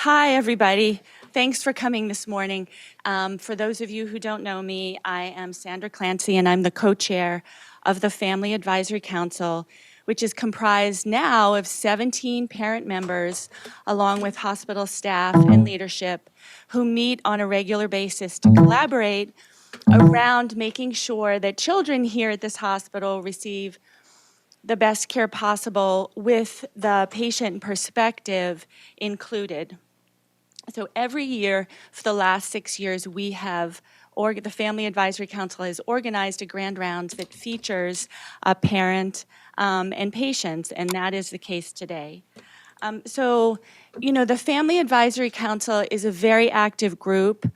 Hi, everybody. Thanks for coming this morning. For those of you who don't know me, I am Sandra Clancy, and I'm the co-chair of the Family Advisory Council, which is comprised now of 17 parent members, along with hospital staff and leadership, who meet on a regular basis to collaborate around making sure that children here at this hospital receive the best care possible with the patient perspective included. So every year for the last 6 years, we have, the Family Advisory Council has organized a grand rounds that features a parent and patients, and that is the case today. The Family Advisory Council is a very active group.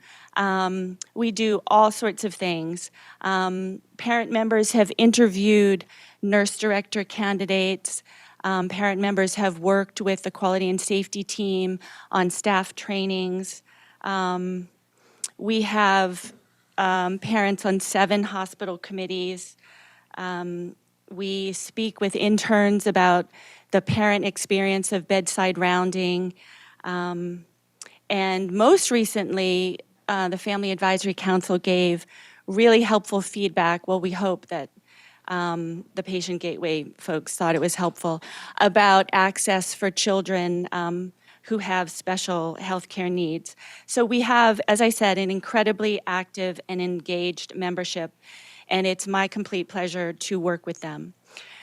We do all sorts of things. Parent members have interviewed nurse director candidates. Parent members have worked with the quality and safety team on staff trainings. We have parents on 7 hospital committees. We speak with interns about the parent experience of bedside rounding. And most recently, the Family Advisory Council gave really helpful feedback. Well, we hope that the Patient Gateway folks thought it was helpful about access for children who have special healthcare needs. So we have, as I said, an incredibly active and engaged membership, and it's my complete pleasure to work with them.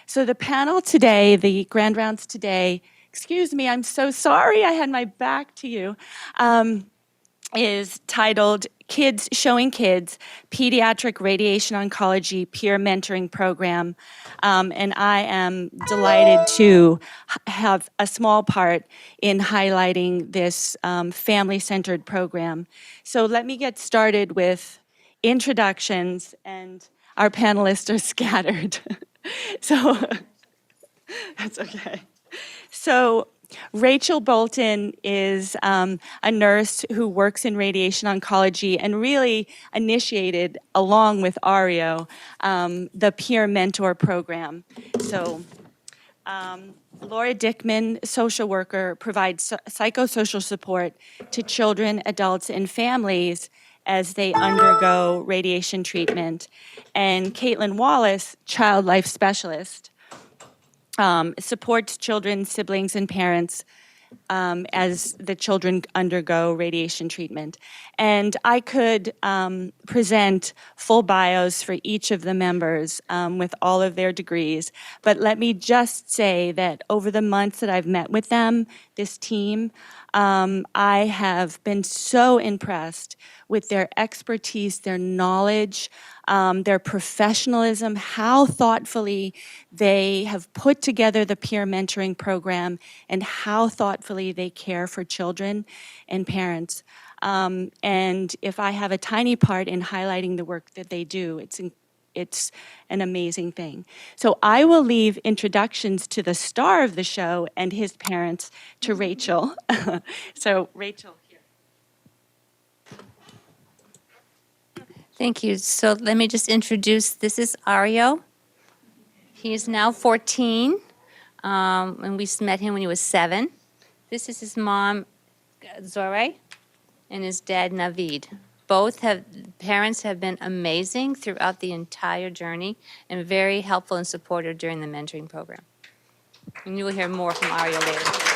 So the panel today, the grand rounds today, excuse me, I'm so sorry, I had my back to you, is titled Kids Showing Kids, Pediatric Radiation Oncology Peer Mentoring Program. And I am delighted to have a small part in highlighting this family-centered program. So let me get started with introductions, and our panelists are scattered. So that's okay. So Rachel Bolton is a nurse who works in radiation oncology and really initiated, along with Ario, the peer mentor program. So Laura Dickman, social worker, provides psychosocial support to children, adults, and families as they undergo radiation treatment. And Caitlin Wallace, child life specialist, supports children, siblings, and parents as the children undergo radiation treatment. And I could present full bios for each of the members with all of their degrees, but let me just say that over the months that I've met with them, this team, I have been so impressed with their expertise, their knowledge, their professionalism, how thoughtfully they have put together the peer mentoring program, and how thoughtfully they care for children and parents. And if I have a tiny part in highlighting the work that they do, it's an amazing thing. So I will leave introductions to the star of the show and his parents to Rachel. So Rachel. Thank you. So let me just introduce, this is Ario. He is now 14, and we met him when he was 7. This is his mom, Zore, and his dad, Navid. Parents have been amazing throughout the entire journey and very helpful and supportive during the mentoring program. And you will hear more from Ario later.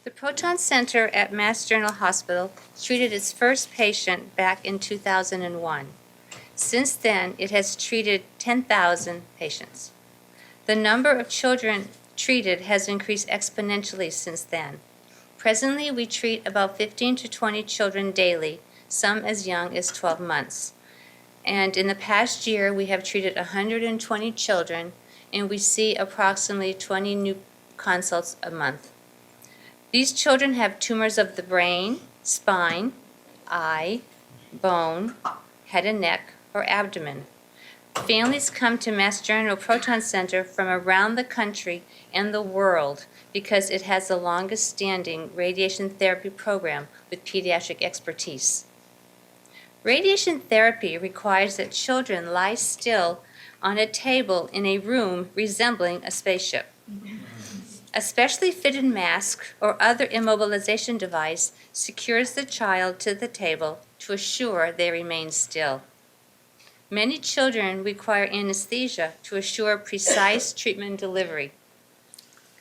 The Proton Center at Mass General Hospital treated its first patient back in 2001. Since then, it has treated 10,000 patients. The number of children treated has increased exponentially since then. Presently, we treat about 15 to 20 children daily, some as young as 12 months. And in the past year, we have treated 120 children, and we see approximately 20 new consults a month. These children have tumors of the brain, spine, eye, bone, head and neck, or abdomen. Families come to Mass General Proton Center from around the country and the world because it has the longest standing radiation therapy program with pediatric expertise. Radiation therapy requires that children lie still on a table in a room resembling a spaceship. A specially fitted mask or other immobilization device secures the child to the table to assure they remain still. Many children require anesthesia to assure precise treatment delivery.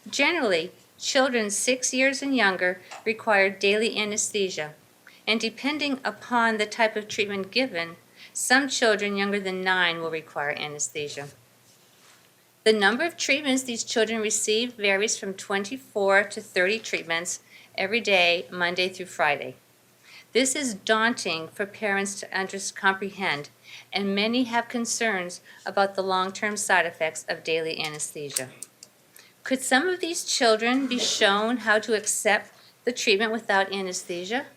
Generally, children 6 years and younger require daily anesthesia, and depending upon the type of treatment given, some children younger than 9 will require anesthesia. The number of treatments these children receive varies from 24 to 30 treatments every day, Monday through Friday. This is daunting for parents to comprehend, and many have concerns about the long-term side effects of daily anesthesia. Could some of these children be shown how to accept the treatment without anesthesia?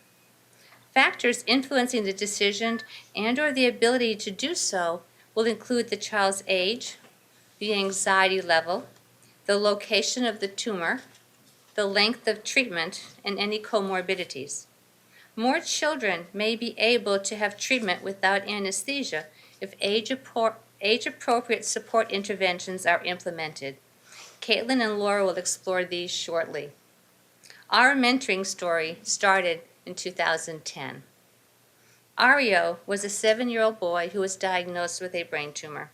Factors influencing the decision and/or the ability to do so will include the child's age, the anxiety level, the location of the tumor, the length of treatment, and any comorbidities. More children may be able to have treatment without anesthesia if age-appropriate support interventions are implemented. Caitlin and Laura will explore these shortly. Our mentoring story started in 2010. Ario was a 7-year-old boy who was diagnosed with a brain tumor.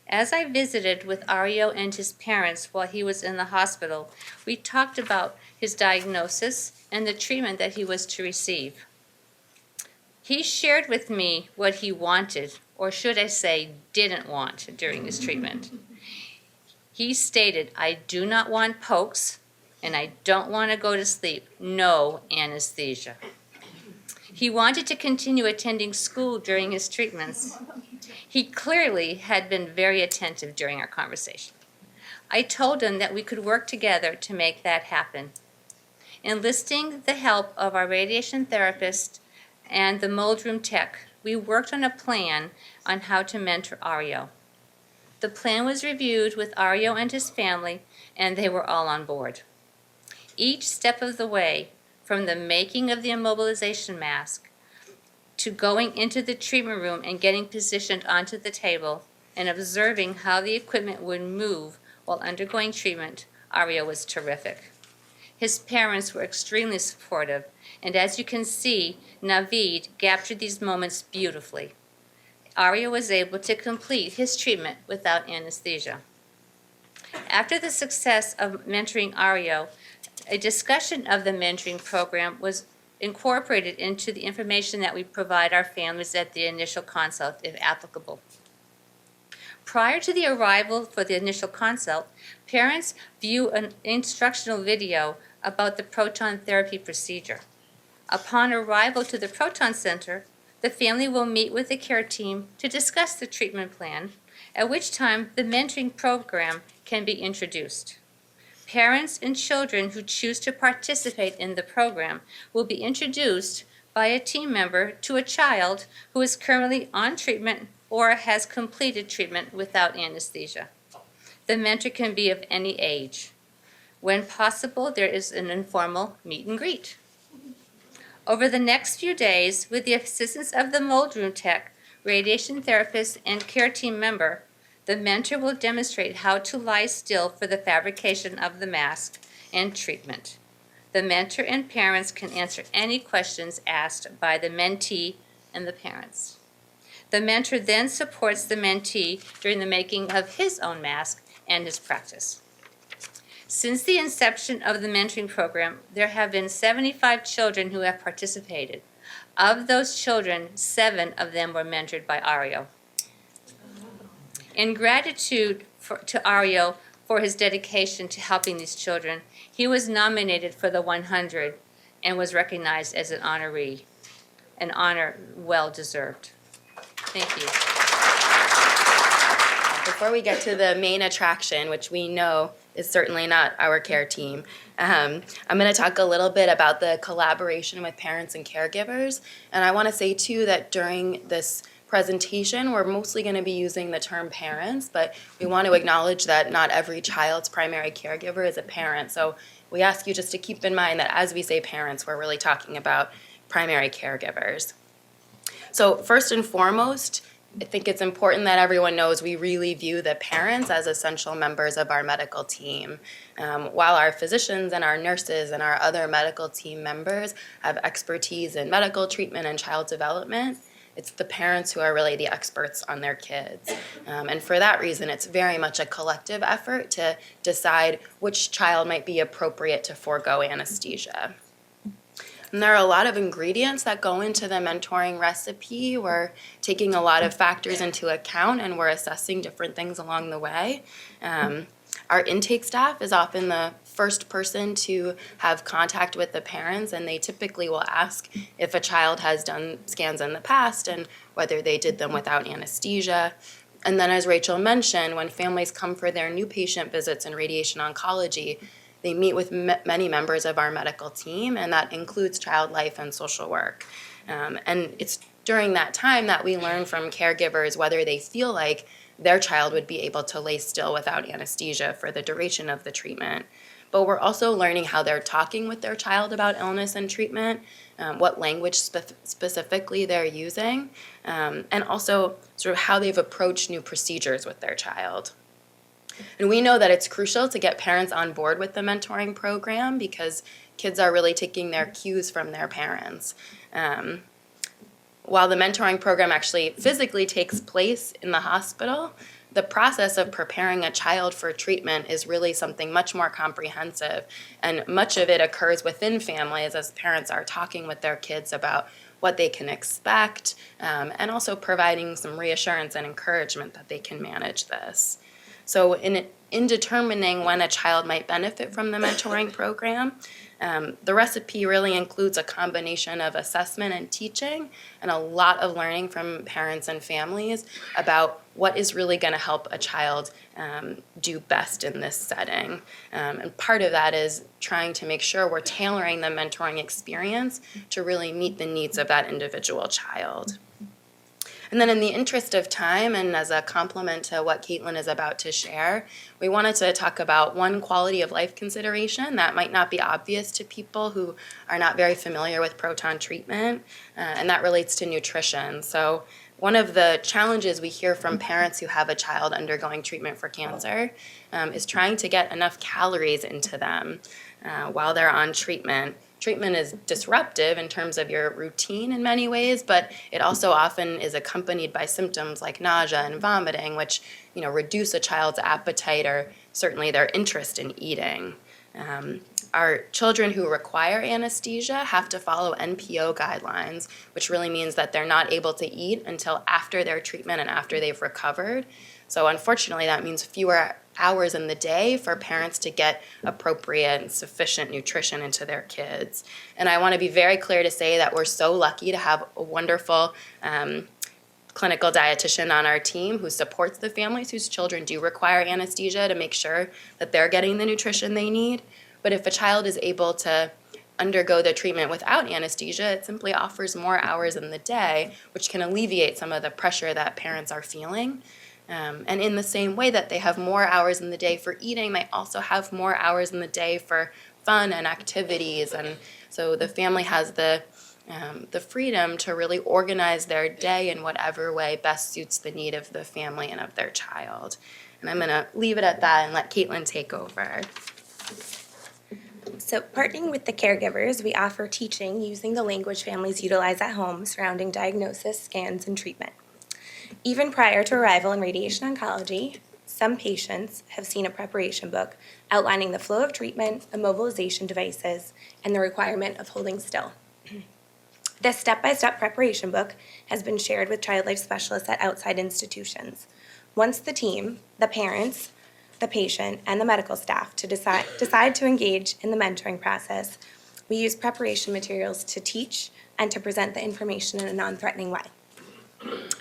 As I visited with Ario and his parents while he was in the hospital, we talked about his diagnosis and the treatment that he was to receive. He shared with me what he wanted, or should I say, didn't want during his treatment. He stated, "I do not want pokes, and I don't want to go to sleep. No anesthesia." He wanted to continue attending school during his treatments. He clearly had been very attentive during our conversation. I told him that we could work together to make that happen. Enlisting the help of our radiation therapist and the mold room tech, we worked on a plan on how to mentor Ario. The plan was reviewed with Ario and his family, and they were all on board. Each step of the way, from the making of the immobilization mask to going into the treatment room and getting positioned onto the table and observing how the equipment would move while undergoing treatment, Ario was terrific. His parents were extremely supportive, and as you can see, Naveed captured these moments beautifully. Ario was able to complete his treatment without anesthesia. After the success of mentoring Ario, a discussion of the mentoring program was incorporated into the information that we provide our families at the initial consult, if applicable. Prior to the arrival for the initial consult, parents view an instructional video about the proton therapy procedure. Upon arrival to the Proton Center, the family will meet with the care team to discuss the treatment plan, at which time the mentoring program can be introduced. Parents and children who choose to participate in the program will be introduced by a team member to a child who is currently on treatment or has completed treatment without anesthesia. The mentor can be of any age. When possible, there is an informal meet and greet. Over the next few days, with the assistance of the mold room tech, radiation therapist, and care team member, the mentor will demonstrate how to lie still for the fabrication of the mask and treatment. The mentor and parents can answer any questions asked by the mentee and the parents. The mentor then supports the mentee during the making of his own mask and his practice. Since the inception of the mentoring program, there have been 75 children who have participated. Of those children, 7 of them were mentored by Ario. In gratitude to Ario for his dedication to helping these children, he was nominated for the 100 and was recognized as an honoree, an honor well deserved. Thank you. Before we get to the main attraction, which we know is certainly not our care team, I'm going to talk a little bit about the collaboration with parents and caregivers. And I want to say, too, that during this presentation, we're mostly going to be using the term parents, but we want to acknowledge that not every child's primary caregiver is a parent. So we ask you just to keep in mind that as we say parents, we're really talking about primary caregivers. So first and foremost, I think it's important that everyone knows we really view the parents as essential members of our medical team. While our physicians and our nurses and our other medical team members have expertise in medical treatment and child development, it's the parents who are really the experts on their kids. And for that reason, it's very much a collective effort to decide which child might be appropriate to forego anesthesia. And there are a lot of ingredients that go into the mentoring recipe. We're taking a lot of factors into account and we're assessing different things along the way. Our intake staff is often the first person to have contact with the parents, and they typically will ask if a child has done scans in the past and whether they did them without anesthesia. And then, as Rachel mentioned, when families come for their new patient visits in radiation oncology, they meet with many members of our medical team, and that includes child life and social work. And it's during that time that we learn from caregivers whether they feel like their child would be able to lay still without anesthesia for the duration of the treatment. But we're also learning how they're talking with their child about illness and treatment, what language specifically they're using, and also sort of how they've approached new procedures with their child. And we know that it's crucial to get parents on board with the mentoring program because kids are really taking their cues from their parents. While the mentoring program actually physically takes place in the hospital, the process of preparing a child for treatment is really something much more comprehensive, and much of it occurs within families as parents are talking with their kids about what they can expect, and also providing some reassurance and encouragement that they can manage this. So in determining when a child might benefit from the mentoring program, the recipe really includes a combination of assessment and teaching and a lot of learning from parents and families about what is really going to help a child do best in this setting. And part of that is trying to make sure we're tailoring the mentoring experience to really meet the needs of that individual child. And then in the interest of time and as a complement to what Caitlin is about to share, we wanted to talk about one quality of life consideration that might not be obvious to people who are not very familiar with proton treatment, and that relates to nutrition. So one of the challenges we hear from parents who have a child undergoing treatment for cancer is trying to get enough calories into them while they're on treatment. Treatment is disruptive in terms of your routine in many ways, but it also often is accompanied by symptoms like nausea and vomiting, which reduce a child's appetite or certainly their interest in eating. Our children who require anesthesia have to follow NPO guidelines, which really means that they're not able to eat until after their treatment and after they've recovered. So unfortunately, that means fewer hours in the day for parents to get appropriate and sufficient nutrition into their kids. And I want to be very clear to say that we're so lucky to have a wonderful clinical dietitian on our team who supports the families whose children do require anesthesia to make sure that they're getting the nutrition they need. But if a child is able to undergo the treatment without anesthesia, it simply offers more hours in the day, which can alleviate some of the pressure that parents are feeling. And in the same way that they have more hours in the day for eating, they also have more hours in the day for fun and activities. And so the family has the freedom to really organize their day in whatever way best suits the need of the family and of their child. And I'm going to leave it at that and let Caitlin take over. So partnering with the caregivers, we offer teaching using the language families utilize at home surrounding diagnosis, scans, and treatment. Even prior to arrival in radiation oncology, some patients have seen a preparation book outlining the flow of treatment, immobilization devices, and the requirement of holding still. This step-by-step preparation book has been shared with child life specialists at outside institutions. Once the team, the parents, the patient, and the medical staff decide to engage in the mentoring process, we use preparation materials to teach and to present the information in a non-threatening way.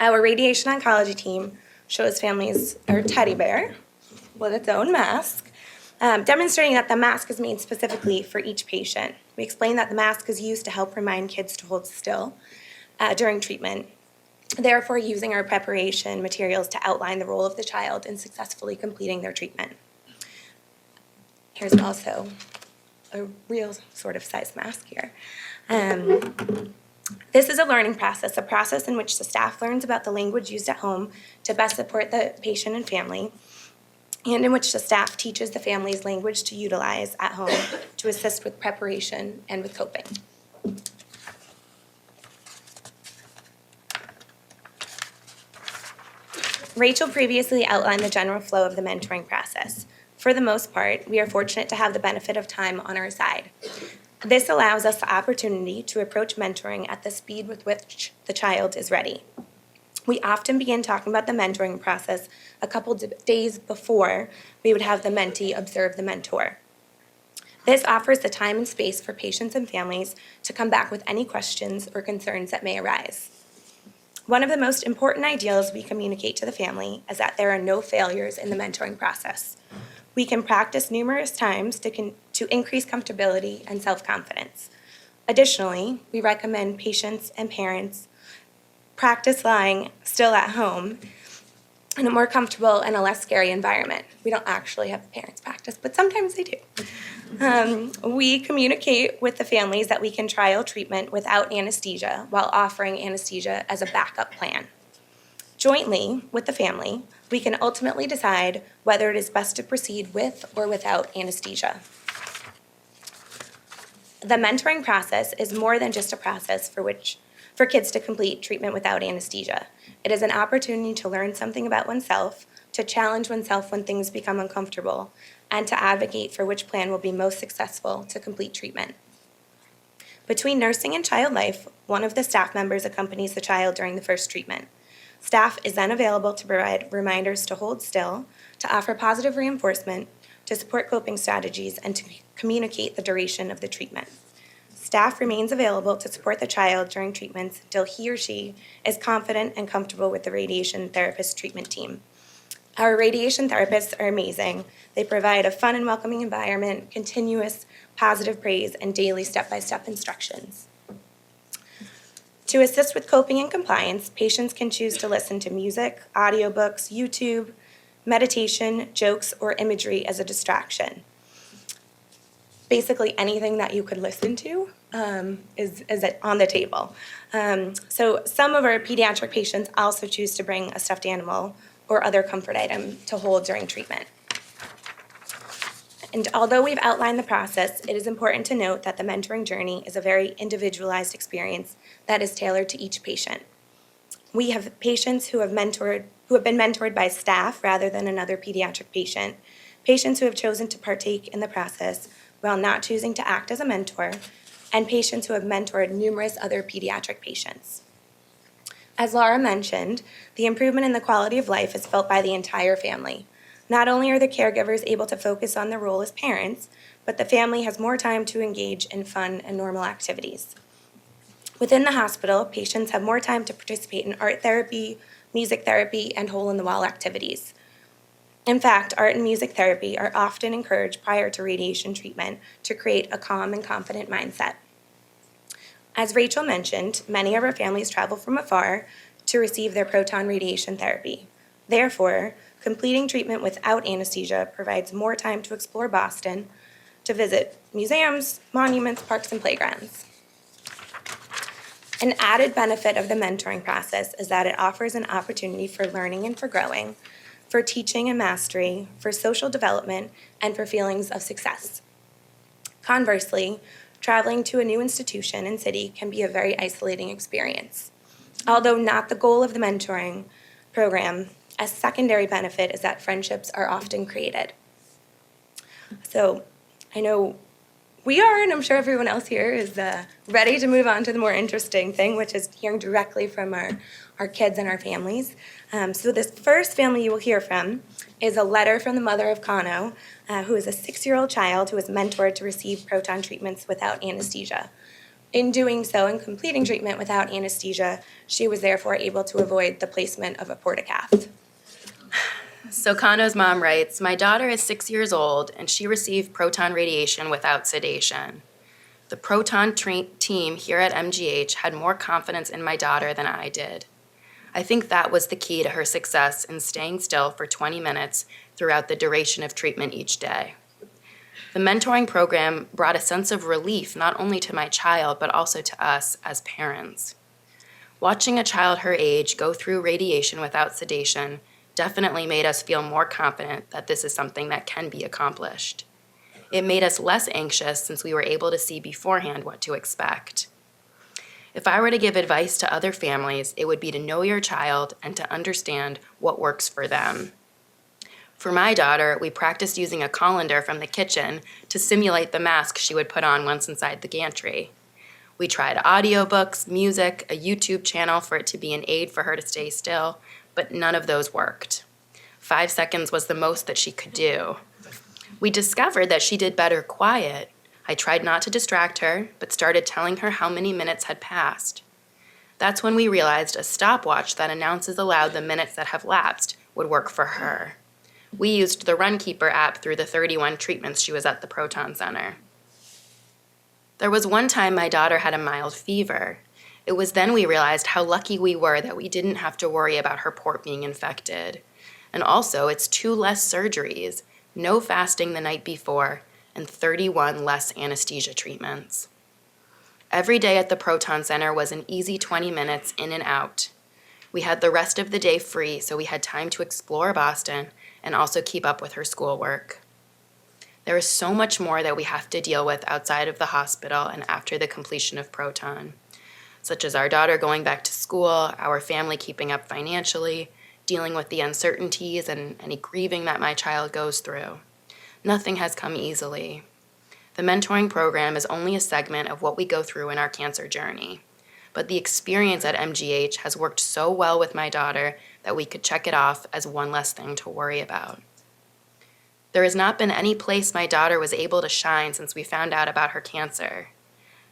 Our radiation oncology team shows families a teddy bear with its own mask, demonstrating that the mask is made specifically for each patient. We explain that the mask is used to help remind kids to hold still during treatment, therefore using our preparation materials to outline the role of the child in successfully completing their treatment. Here's also a real sort of size mask here. This is a learning process, a process in which the staff learns about the language used at home to best support the patient and family, and in which the staff teaches the families language to utilize at home to assist with preparation and with coping. Rachel previously outlined the general flow of the mentoring process. For the most part, we are fortunate to have the benefit of time on our side. This allows us the opportunity to approach mentoring at the speed with which the child is ready. We often begin talking about the mentoring process a couple days before we would have the mentee observe the mentor. This offers the time and space for patients and families to come back with any questions or concerns that may arise. One of the most important ideals we communicate to the family is that there are no failures in the mentoring process. We can practice numerous times to increase comfortability and self-confidence. Additionally, we recommend patients and parents practice lying still at home in a more comfortable and a less scary environment. We don't actually have the parents practice, but sometimes they do. We communicate with the families that we can trial treatment without anesthesia while offering anesthesia as a backup plan. Jointly with the family, we can ultimately decide whether it is best to proceed with or without anesthesia. The mentoring process is more than just a process for kids to complete treatment without anesthesia. It is an opportunity to learn something about oneself, to challenge oneself when things become uncomfortable, and to advocate for which plan will be most successful to complete treatment. Between nursing and child life, one of the staff members accompanies the child during the first treatment. Staff is then available to provide reminders to hold still, to offer positive reinforcement, to support coping strategies, and to communicate the duration of the treatment. Staff remains available to support the child during treatments until he or she is confident and comfortable with the radiation therapist treatment team. Our radiation therapists are amazing. They provide a fun and welcoming environment, continuous positive praise, and daily step-by-step instructions. To assist with coping and compliance, patients can choose to listen to music, audiobooks, YouTube, meditation, jokes, or imagery as a distraction. Basically anything that you could listen to is on the table. So some of our pediatric patients also choose to bring a stuffed animal or other comfort item to hold during treatment. And although we've outlined the process, it is important to note that the mentoring journey is a very individualized experience that is tailored to each patient. We have patients who have been mentored by staff rather than another pediatric patient, patients who have chosen to partake in the process while not choosing to act as a mentor, and patients who have mentored numerous other pediatric patients. As Laura mentioned, the improvement in the quality of life is felt by the entire family. Not only are the caregivers able to focus on their role as parents, but the family has more time to engage in fun and normal activities. Within the hospital, patients have more time to participate in art therapy, music therapy, and hole-in-the-wall activities. In fact, art and music therapy are often encouraged prior to radiation treatment to create a calm and confident mindset. As Rachel mentioned, many of our families travel from afar to receive their proton radiation therapy. Therefore, completing treatment without anesthesia provides more time to explore Boston, to visit museums, monuments, parks, and playgrounds. An added benefit of the mentoring process is that it offers an opportunity for learning and for growing, for teaching and mastery, for social development, and for feelings of success. Conversely, traveling to a new institution and city can be a very isolating experience. Although not the goal of the mentoring program, a secondary benefit is that friendships are often created. So I know we are, and I'm sure everyone else here is ready to move on to the more interesting thing, which is hearing directly from our kids and our families. So this first family you will hear from is a letter from the mother of Kano, who is a 6-year-old child who was mentored to receive proton treatments without anesthesia. In doing so and completing treatment without anesthesia, she was therefore able to avoid the placement of a portacath. So Kano's mom writes, "My daughter is 6 years old and she received proton radiation without sedation. The proton team here at MGH had more confidence in my daughter than I did. I think that was the key to her success in staying still for 20 minutes throughout the duration of treatment each day. The mentoring program brought a sense of relief not only to my child, but also to us as parents. Watching a child her age go through radiation without sedation definitely made us feel more confident that this is something that can be accomplished. It made us less anxious since we were able to see beforehand what to expect. If I were to give advice to other families, it would be to know your child and to understand what works for them. For my daughter, we practiced using a colander from the kitchen to simulate the mask she would put on once inside the gantry. We tried audiobooks, music, a YouTube channel for it to be an aid for her to stay still, but none of those worked. 5 seconds was the most that she could do. We discovered that she did better quiet. I tried not to distract her, but started telling her how many minutes had passed. That's when we realized a stopwatch that announces aloud the minutes that have lapsed would work for her. We used the Runkeeper app through the 31 treatments she was at the Proton Center. There was one time my daughter had a mild fever. It was then we realized how lucky we were that we didn't have to worry about her port being infected. And also, it's 2 less surgeries, no fasting the night before, and 31 less anesthesia treatments. Every day at the Proton Center was an easy 20 minutes in and out. We had the rest of the day free, so we had time to explore Boston and also keep up with her schoolwork. There is so much more that we have to deal with outside of the hospital and after the completion of Proton, such as our daughter going back to school, our family keeping up financially, dealing with the uncertainties and any grieving that my child goes through. Nothing has come easily. The mentoring program is only a segment of what we go through in our cancer journey, but the experience at MGH has worked so well with my daughter that we could check it off as one less thing to worry about. There has not been any place my daughter was able to shine since we found out about her cancer.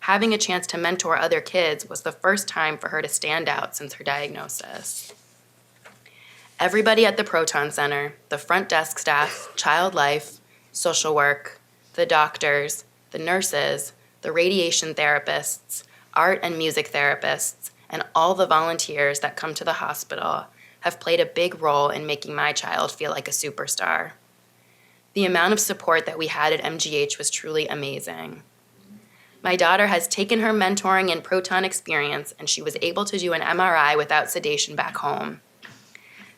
Having a chance to mentor other kids was the first time for her to stand out since her diagnosis. Everybody at the Proton Center, the front desk staff, child life, social work, the doctors, the nurses, the radiation therapists, art and music therapists, and all the volunteers that come to the hospital have played a big role in making my child feel like a superstar. The amount of support that we had at MGH was truly amazing. My daughter has taken her mentoring and Proton experience, and she was able to do an MRI without sedation back home.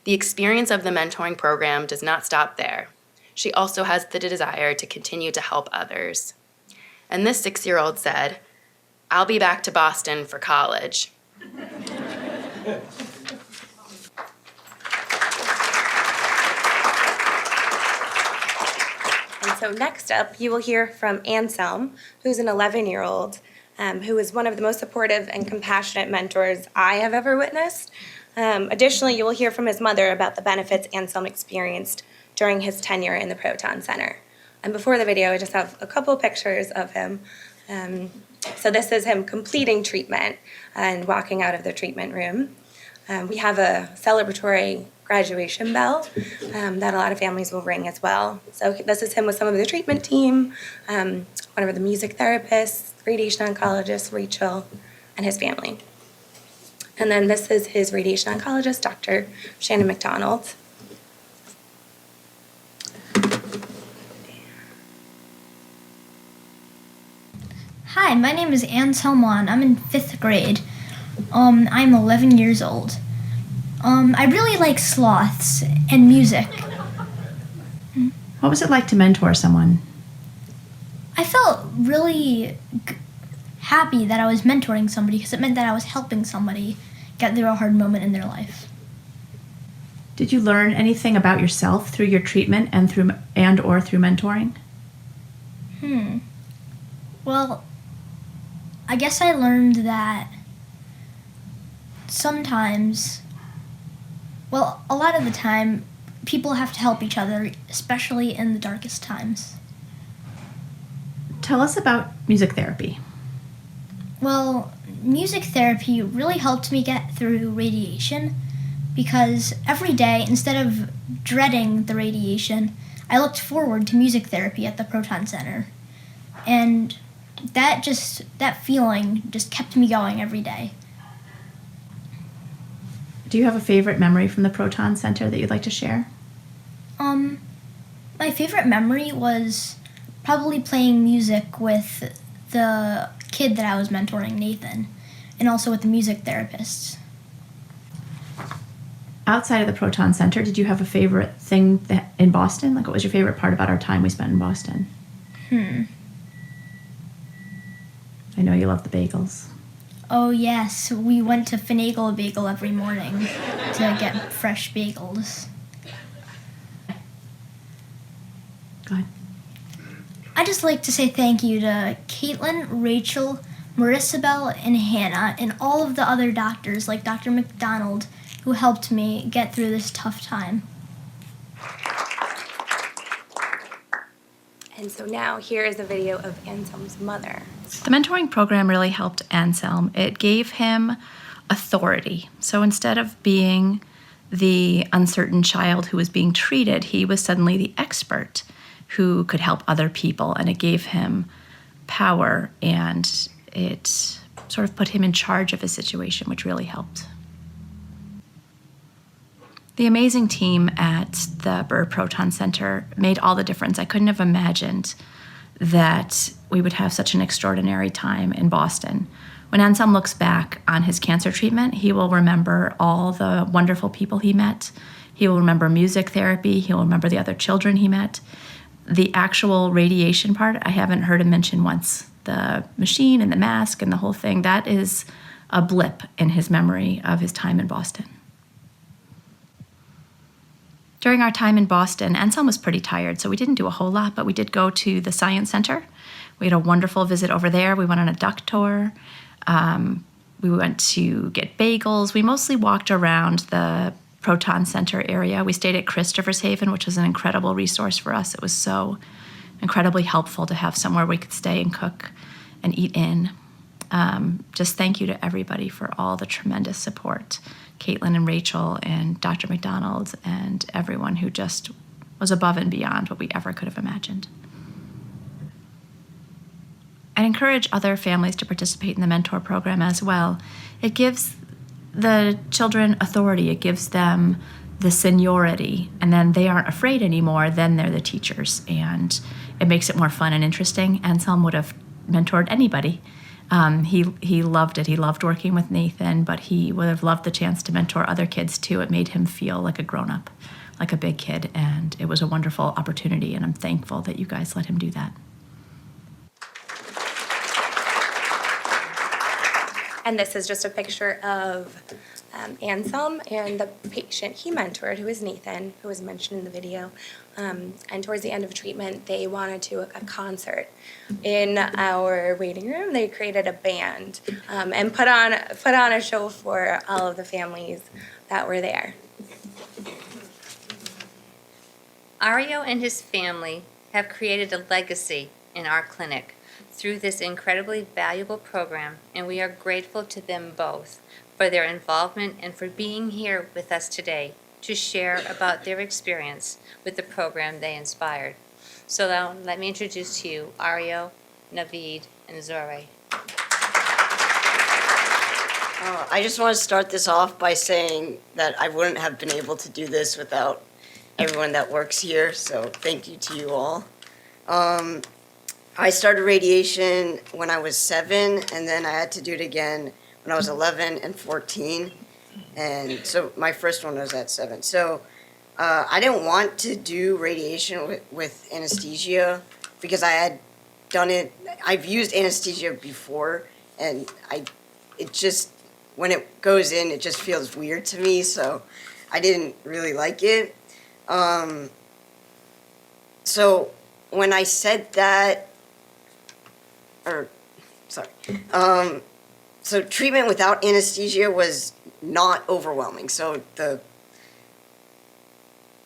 The experience of the mentoring program does not stop there. She also has the desire to continue to help others. And this 6-year-old said, "I'll be back to Boston for college." And so next up, you will hear from Anselm, who's an 11-year-old, who is one of the most supportive and compassionate mentors I have ever witnessed. Additionally, you will hear from his mother about the benefits Anselm experienced during his tenure in the Proton Center. And before the video, I just have a couple pictures of him. So this is him completing treatment and walking out of the treatment room. We have a celebratory graduation bell that a lot of families will ring as well. So this is him with some of the treatment team, one of the music therapists, radiation oncologist, Rachel, and his family. And then this is his radiation oncologist, Dr. Shannon McDonald. Hi, my name is Anselm Wan. I'm in 5th grade. I'm 11 years old. I really like sloths and music. What was it like to mentor someone? I felt really happy that I was mentoring somebody because it meant that I was helping somebody get through a hard moment in their life. Did you learn anything about yourself through your treatment and through mentoring? Well, I guess I learned that sometimes, well, a lot of the time, people have to help each other, especially in the darkest times. Tell us about music therapy. Well, music therapy really helped me get through radiation because every day, instead of dreading the radiation, I looked forward to music therapy at the Proton Center. And that feeling just kept me going every day. Do you have a favorite memory from the Proton Center that you'd like to share? My favorite memory was probably playing music with the kid that I was mentoring, Nathan, and also with the music therapists. Outside of the Proton Center, did you have a favorite thing in Boston? Like, what was your favorite part about our time we spent in Boston? I know you love the bagels. Oh yes, we went to Finagle a Bagel every morning to get fresh bagels. Go ahead. I'd just like to say thank you to Caitlin, Rachel, Marissabel, and Hannah, and all of the other doctors like Dr. McDonald who helped me get through this tough time. And so now here is a video of Anselm's mother. The mentoring program really helped Anselm. It gave him authority. So instead of being the uncertain child who was being treated, he was suddenly the expert who could help other people, and it gave him power, and it sort of put him in charge of his situation, which really helped. The amazing team at the Burr Proton Center made all the difference. I couldn't have imagined that we would have such an extraordinary time in Boston. When Anselm looks back on his cancer treatment, he will remember all the wonderful people he met. He will remember music therapy. He will remember the other children he met. The actual radiation part, I haven't heard him mention once. The machine and the mask and the whole thing, that is a blip in his memory of his time in Boston. During our time in Boston, Anselm was pretty tired, so we didn't do a whole lot, but we did go to the Science Center. We had a wonderful visit over there. We went on a duck tour. We went to get bagels. We mostly walked around the Proton Center area. We stayed at Christopher's Haven, which was an incredible resource for us. It was so incredibly helpful to have somewhere we could stay and cook and eat in. Just thank you to everybody for all the tremendous support. Caitlin and Rachel and Dr. McDonald and everyone who just was above and beyond what we ever could have imagined. I encourage other families to participate in the mentor program as well. It gives the children authority, it gives them the seniority, and then they aren't afraid anymore, then they're the teachers, and it makes it more fun and interesting. Anselm would have mentored anybody. He loved it. He loved working with Nathan, but he would have loved the chance to mentor other kids too. It made him feel like a grown-up, like a big kid, and it was a wonderful opportunity, and I'm thankful that you guys let him do that. And this is just a picture of Anselm and the patient he mentored, who is Nathan, who was mentioned in the video. And towards the end of treatment, they wanted to a concert. In our waiting room, they created a band and put on a show for all of the families that were there. Ario and his family have created a legacy in our clinic through this incredibly valuable program, and we are grateful to them both for their involvement and for being here with us today to share about their experience with the program they inspired. So now let me introduce to you Ario, Naveed, and Zore. I just want to start this off by saying that I wouldn't have been able to do this without everyone that works here, so thank you to you all. I started radiation when I was 7, and then I had to do it again when I was 11 and 14. And so my first one was at 7. So I didn't want to do radiation with anesthesia because I had done it. I've used anesthesia before, and it just, when it goes in, it just feels weird to me. So I didn't really like it. So when I said that, so treatment without anesthesia was not overwhelming. So the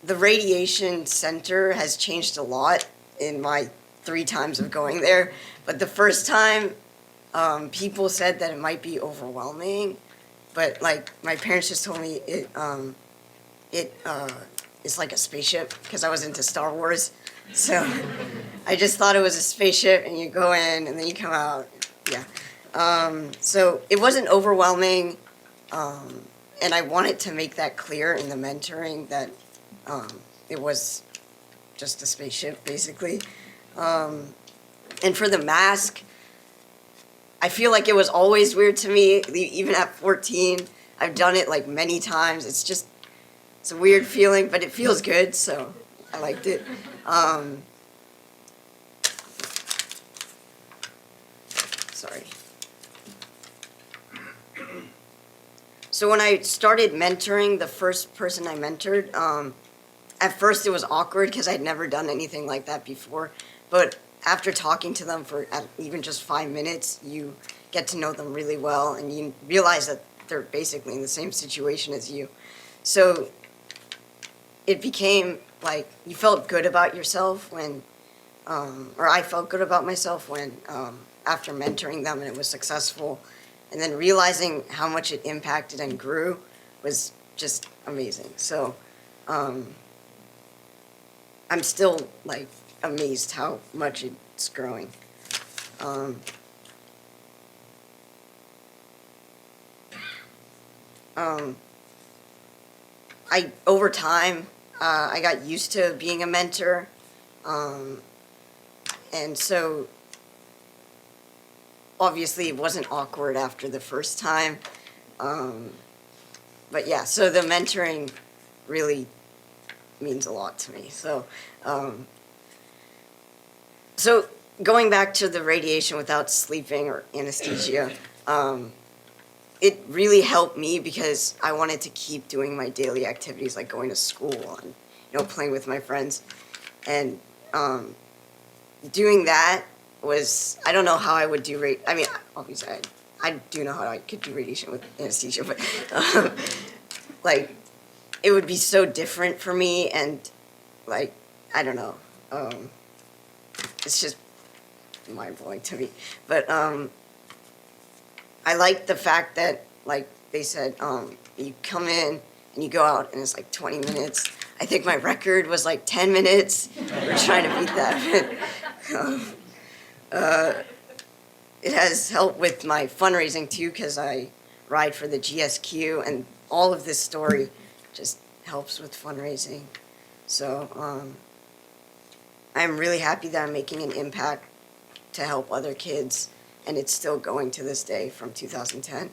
radiation center has changed a lot in my 3 times of going there. But the first time, people said that it might be overwhelming, but like my parents just told me it's like a spaceship because I was into Star Wars. So I just thought it was a spaceship and you go in and then you come out. Yeah. So it wasn't overwhelming. And I wanted to make that clear in the mentoring that it was just a spaceship, basically. And for the mask, I feel like it was always weird to me, even at 14. I've done it like many times. It's a weird feeling, but it feels good, so I liked it. Sorry. So when I started mentoring, the first person I mentored, at first it was awkward because I'd never done anything like that before. But after talking to them for even just 5 minutes, you get to know them really well, and you realize that they're basically in the same situation as you. So it became like you felt good about yourself when, or I felt good about myself when, after mentoring them and it was successful. And then realizing how much it impacted and grew was just amazing. So I'm still like amazed how much it's growing. Over time, I got used to being a mentor, and so obviously it wasn't awkward after the first time. But yeah, so the mentoring really means a lot to me. So going back to the radiation without sleeping or anesthesia, it really helped me because I wanted to keep doing my daily activities like going to school and playing with my friends, and doing that was, I don't know how I would do I mean, obviously I do know how I could do radiation with anesthesia, but like it would be so different for me, and like I don't know, it's just mind-blowing to me. But I like the fact that, like they said, you come in and you go out and it's like 20 minutes. I think my record was like 10 minutes. We're trying to beat that. It has helped with my fundraising too, because I ride for the GSQ, and all of this story just helps with fundraising. So I'm really happy that I'm making an impact to help other kids, and it's still going to this day from 2010.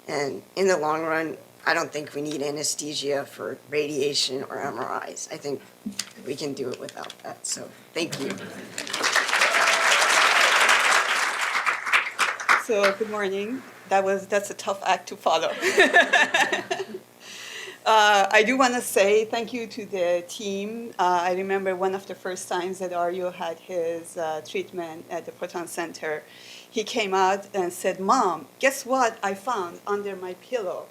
And in the long run, I don't think we need anesthesia for radiation or MRIs. I think we can do it without that. So thank you. So good morning. That's a tough act to follow. I do want to say thank you to the team. I remember one of the first times that Aryo had his treatment at the Proton Center. He came out and said, "Mom, guess what I found under my pillow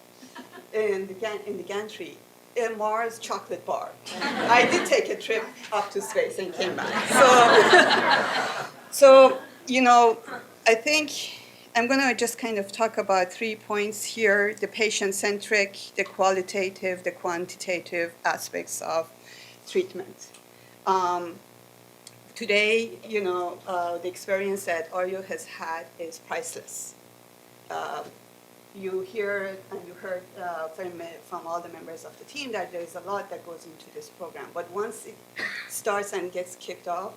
in the gantry? A Mars chocolate bar." I did take a trip up to space and came back. So I think I'm going to just kind of talk about 3 points here: the patient-centric, the qualitative, the quantitative aspects of treatment. Today, the experience that Aryo has had is priceless. You hear and you heard from all the members of the team that there's a lot that goes into this program. But once it starts and gets kicked off,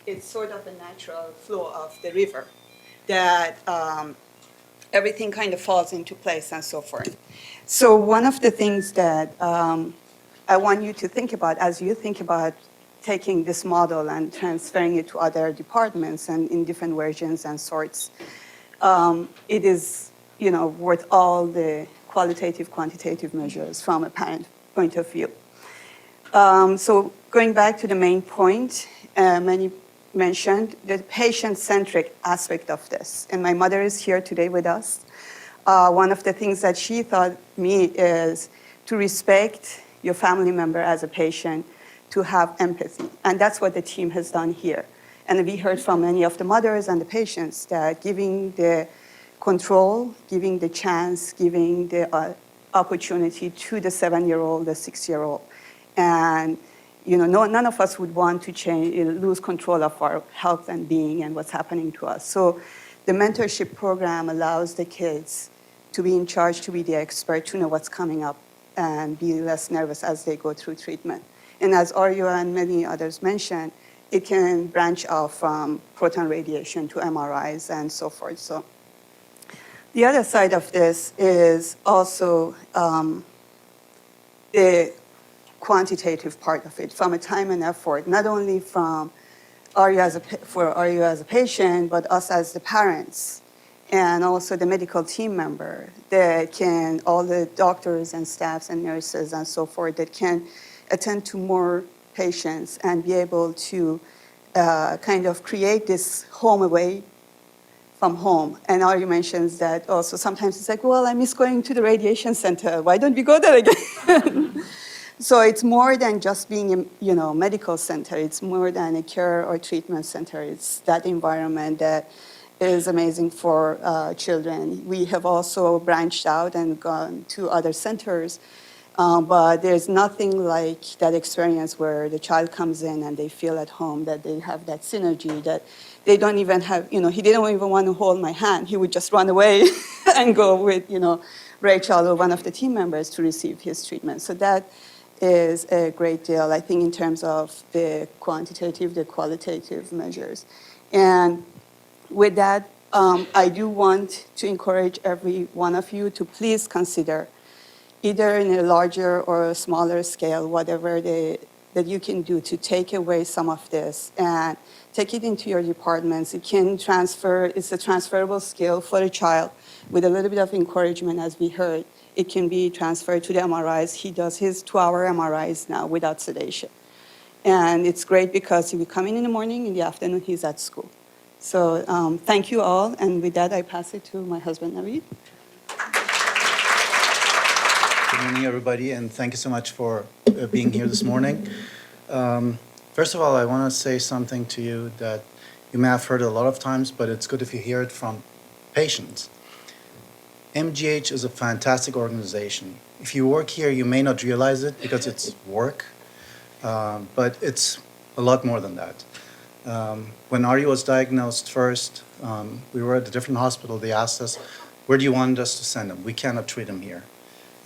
it's sort of a natural flow of the river that everything kind of falls into place and so forth. So one of the things that I want you to think about as you think about taking this model and transferring it to other departments and in different versions and sorts, it is worth all the qualitative, quantitative measures from a parent point of view. So going back to the main point, many mentioned the patient-centric aspect of this. And my mother is here today with us. One of the things that she taught me is to respect your family member as a patient, to have empathy. And that's what the team has done here. And we heard from many of the mothers and the patients that giving the control, giving the chance, giving the opportunity to the 7-year-old, the 6-year-old. And none of us would want to lose control of our health and being and what's happening to us. So the mentorship program allows the kids to be in charge, to be the expert, to know what's coming up and be less nervous as they go through treatment. And as Aryo and many others mentioned, it can branch off from proton radiation to MRIs and so forth. So the other side of this is also the quantitative part of it, from a time and effort, not only from for you as a patient, but us as the parents, and also the medical team member that can, all the doctors and staffs and nurses and so forth, that can attend to more patients and be able to kind of create this home away from home. And Ari mentions that also sometimes it's like, well, I miss going to the radiation center. Why don't we go there again? So it's more than just being a medical center. It's more than a care or treatment center. It's that environment that is amazing for children. We have also branched out and gone to other centers, but there's nothing like that experience where the child comes in and they feel at home, that they have that synergy, that they don't even have, he didn't even want to hold my hand. He would just run away and go with, Rachel or one of the team members to receive his treatment. So that is a great deal, I think, in terms of the quantitative, the qualitative measures. And with that, I do want to encourage every one of you to please consider, either in a larger or a smaller scale, whatever that you can do to take away some of this and take it into your departments. It can transfer, it's a transferable skill for a child with a little bit of encouragement, as we heard. It can be transferred to the MRIs. He does his 2-hour MRIs now without sedation. And it's great because he will come in the morning, in the afternoon, he's at school. So thank you all. And with that, I pass it to my husband, Naveed. Good morning, everybody, and thank you so much for being here this morning. First of all, I want to say something to you that you may have heard a lot of times, but it's good if you hear it from patients. MGH is a fantastic organization. If you work here, you may not realize it because it's work, but it's a lot more than that. When Ari was diagnosed first, we were at a different hospital. They asked us, where do you want us to send him? We cannot treat him here.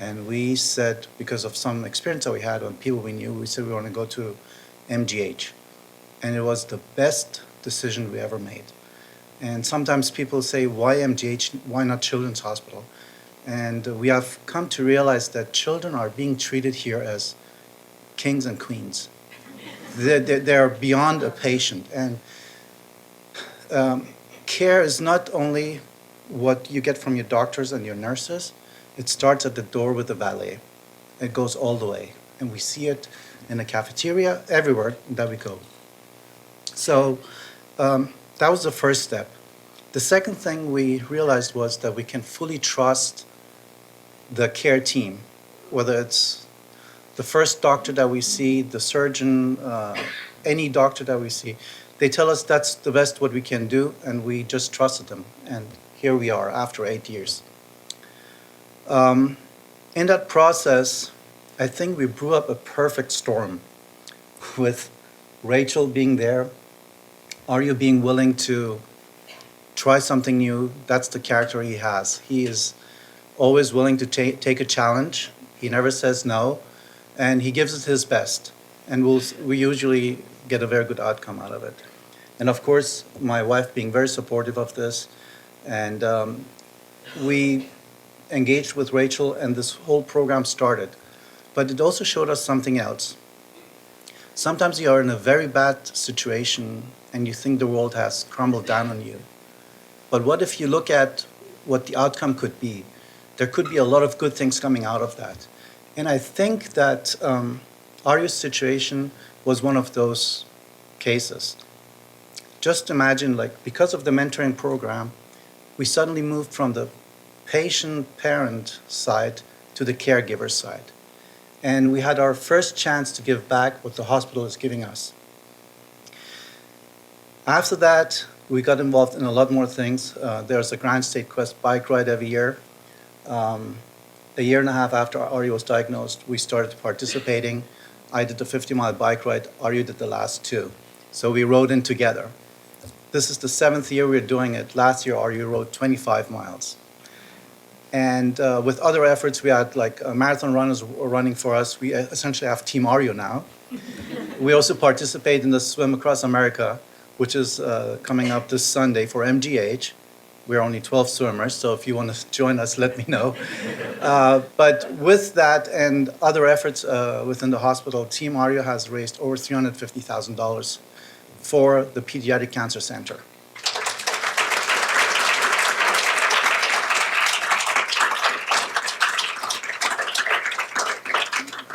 And we said, because of some experience that we had on people we knew, we said we want to go to MGH. And it was the best decision we ever made. And sometimes people say, why MGH? Why not Children's Hospital? And we have come to realize that children are being treated here as kings and queens. They're beyond a patient. And care is not only what you get from your doctors and your nurses. It starts at the door with the valet. It goes all the way. And we see it in the cafeteria, everywhere that we go. So that was the first step. The second thing we realized was that we can fully trust the care team, whether it's the first doctor that we see, the surgeon, any doctor that we see. They tell us that's the best what we can do, and we just trusted them. And here we are after 8 years. In that process, I think we brew up a perfect storm with Rachel being there. Are you being willing to try something new? That's the character he has. He is always willing to take a challenge. He never says no, and he gives it his best. And we usually get a very good outcome out of it. And of course, my wife being very supportive of this. And we engaged with Rachel, and this whole program started. But it also showed us something else. Sometimes you are in a very bad situation and you think the world has crumbled down on you. But what if you look at what the outcome could be? There could be a lot of good things coming out of that. And I think that Aryu's situation was one of those cases. Just imagine, like, because of the mentoring program, we suddenly moved from the patient-parent side to the caregiver side. And we had our first chance to give back what the hospital is giving us. After that, we got involved in a lot more things. There's a Grand State Quest bike ride every year. A year and a half after Aryu was diagnosed, we started participating. I did the 50-mile bike ride. Aryu did the last 2. So we rode in together. This is the 7th year we're doing it. Last year, Aryu rode 25 miles. And with other efforts, we had like marathon runners running for us. We essentially have Team Ario now. We also participate in the Swim Across America, which is coming up this Sunday for MGH. We're only 12 swimmers, so if you want to join us, let me know. But with that and other efforts within the hospital, Team Ario has raised over $350,000 for the Pediatric Cancer Center.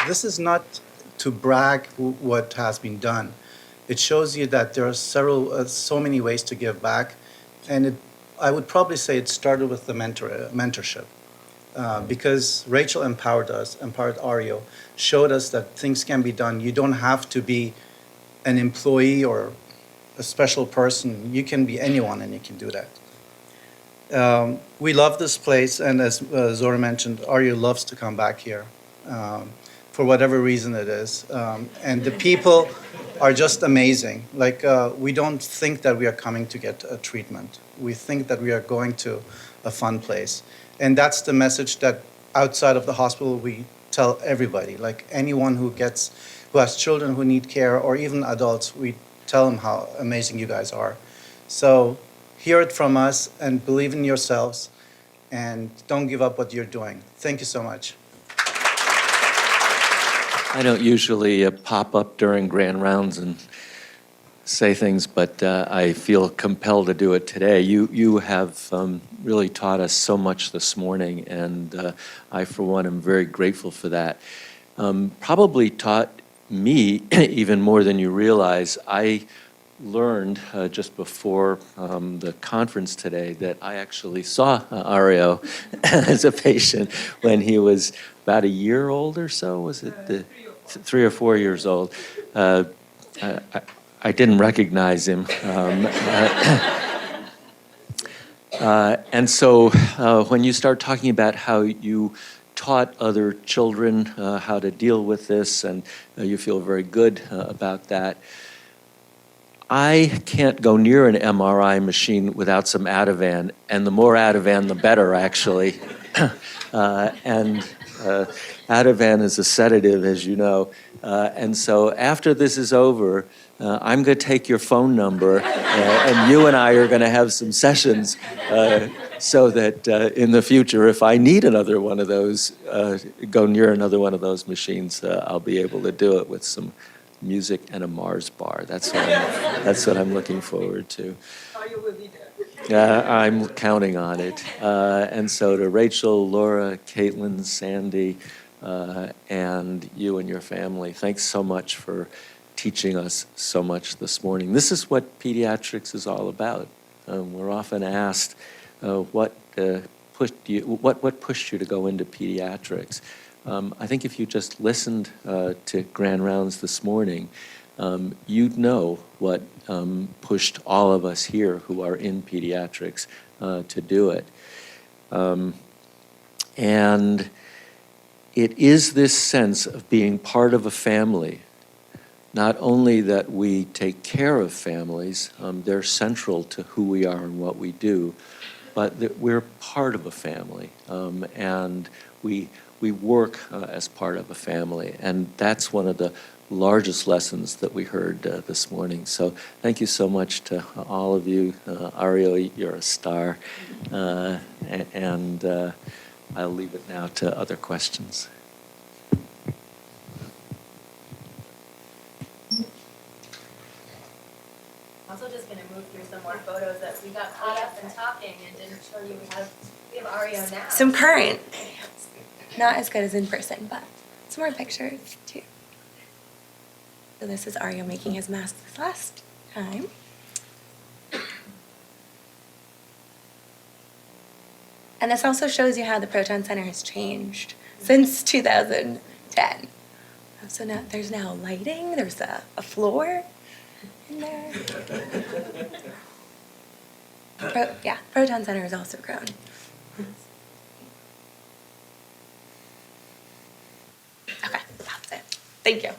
This is not to brag what has been done. It shows you that there are so many ways to give back, and I would probably say it started with the mentorship, because Rachel empowered us, empowered Ario, showed us that things can be done. You don't have to be an employee or a special person. You can be anyone, and you can do that. We love this place, and as Zora mentioned, Ario loves to come back here. For whatever reason it is. And the people are just amazing. Like, we don't think that we are coming to get a treatment. We think that we are going to a fun place. And that's the message that outside of the hospital we tell everybody. Like, anyone who has children who need care, or even adults, we tell them how amazing you guys are. So hear it from us and believe in yourselves, and don't give up what you're doing. Thank you so much. I don't usually pop up during grand rounds and say things, but I feel compelled to do it today. You have really taught us so much this morning, and I, for one, am very grateful for that. Probably taught me even more than you realize. I learned just before the conference today that I actually saw Ario as a patient when he was about a year old or so. Was it 3 or 4 years old? I didn't recognize him. And so when you start talking about how you taught other children how to deal with this, and you feel very good about that, I can't go near an MRI machine without some Ativan, and the more Ativan, the better, actually. And Ativan is a sedative, as you know. And so after this is over, I'm going to take your phone number, and you and I are going to have some sessions so that in the future, if I need another one of those, go near another one of those machines, I'll be able to do it with some music and a Mars bar. That's what I'm looking forward to. Ario will be there. I'm counting on it. And so to Rachel, Laura, Caitlin, Sandy, and you and your family, thanks so much for teaching us so much this morning. This is what pediatrics is all about. We're often asked, what pushed you to go into pediatrics? I think if you just listened to Grand Rounds this morning, you'd know what pushed all of us here who are in pediatrics to do it. And it is this sense of being part of a family. Not only that we take care of families, they're central to who we are and what we do, but that we're part of a family, and we work as part of a family, and that's one of the largest lessons that we heard this morning. So thank you so much to all of you. Ario, you're a star, and I'll leave it now to other questions. Also just going to move through some more photos that we got caught up in talking and didn't show you. We have Ario now. Some current. Not as good as in person, but some more pictures too. So this is Ario making his mask this last time. And this also shows you how the Proton Center has changed since 2010. So now there's lighting, there's a floor in there. Proton Center has also grown. Okay, that's it. Thank you.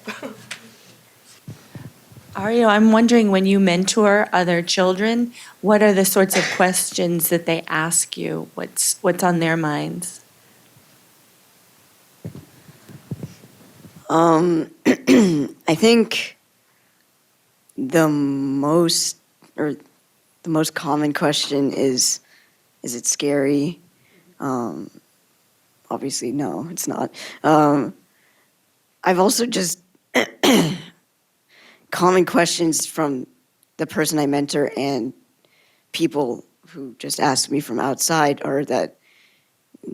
Ario, I'm wondering when you mentor other children, what are the sorts of questions that they ask you? What's on their minds? I think the most or the most common question is it scary? Obviously, no, it's not. I've also just common questions from the person I mentor and people who just ask me from outside are that,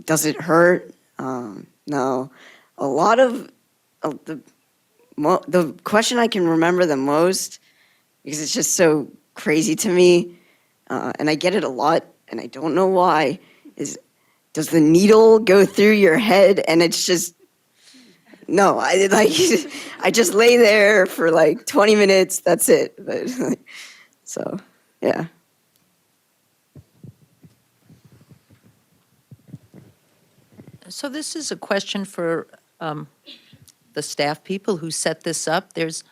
does it hurt? No. A lot of the question I can remember the most, because it's just so crazy to me, and I get it a lot, and I don't know why, is does the needle go through your head? And it's just, no, I just lay there for like 20 minutes, that's it. But, so, yeah. So this is a question for the staff people who set this up. There's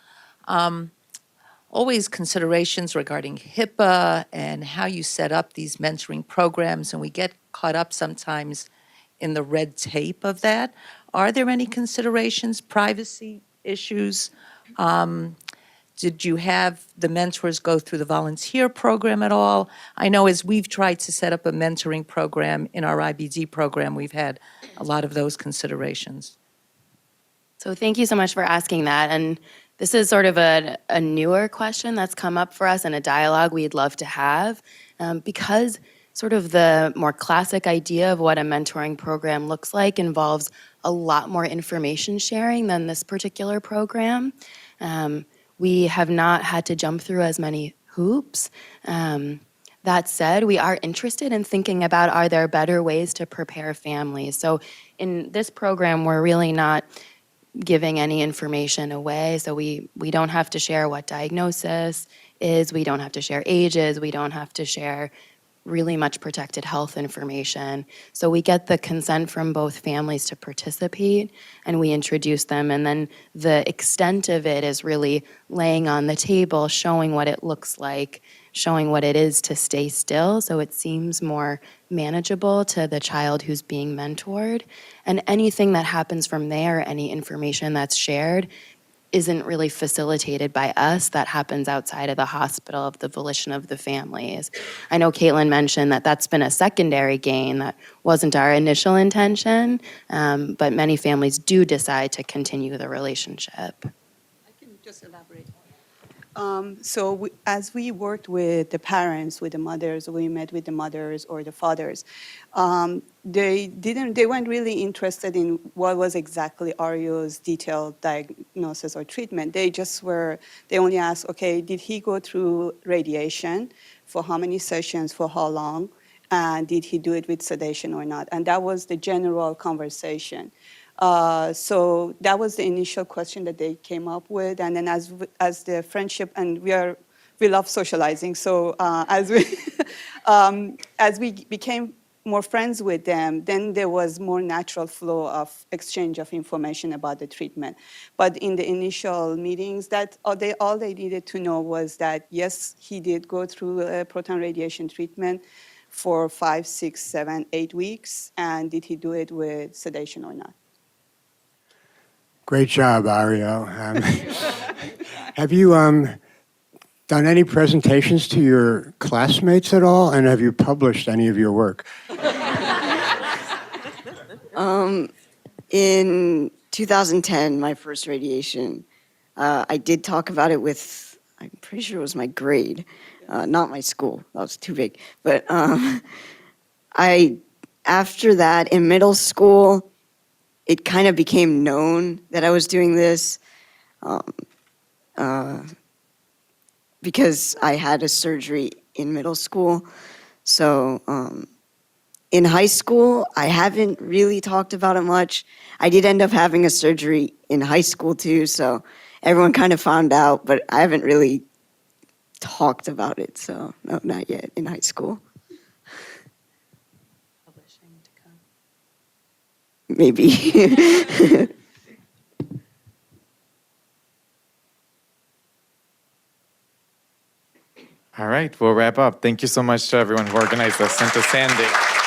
always considerations regarding HIPAA and how you set up these mentoring programs, and we get caught up sometimes in the red tape of that. Are there any considerations, privacy issues? Did you have the mentors go through the volunteer program at all? I know as we've tried to set up a mentoring program in our IBD program, we've had a lot of those considerations. So thank you so much for asking that. And this is sort of a newer question that's come up for us and a dialogue we'd love to have, because sort of the more classic idea of what a mentoring program looks like involves a lot more information sharing than this particular program. We have not had to jump through as many hoops. That said, we are interested in thinking about, are there better ways to prepare families? So in this program, we're really not giving any information away. So we don't have to share what diagnosis is. We don't have to share ages. We don't have to share really much protected health information. So we get the consent from both families to participate, and we introduce them. And then the extent of it is really laying on the table, showing what it looks like, showing what it is to stay still, so it seems more manageable to the child who's being mentored. And anything that happens from there, any information that's shared, isn't really facilitated by us. That happens outside of the hospital of the volition of the families. I know Caitlin mentioned that that's been a secondary gain. That wasn't our initial intention, but many families do decide to continue the relationship. I can just elaborate. As we worked with the parents, with the mothers, we met with the mothers or the fathers. They weren't really interested in what was exactly Ario's detailed diagnosis or treatment. They only asked, okay, did he go through radiation? For how many sessions? For how long? And did he do it with sedation or not? And that was the general conversation. So that was the initial question that they came up with, and then as the friendship, and we love socializing. So as we became more friends with them, then there was more natural flow of exchange of information about the treatment. But in the initial meetings, all they needed to know was that yes, he did go through a proton radiation treatment for 5, 6, 7, 8 weeks, and did he do it with sedation or not? Great job, Ario. Have you done any presentations to your classmates at all? And have you published any of your work? In 2010, my first radiation, I did talk about it with, I'm pretty sure it was my grade, not my school. That was too big. But after that, in middle school, it kind of became known that I was doing this because I had a surgery in middle school. So in high school, I haven't really talked about it much. I did end up having a surgery in high school too, so everyone kind of found out, but I haven't really talked about it, so no, not yet in high school. Maybe. All right, we'll wrap up. Thank you so much to everyone who organized this and to Sandy.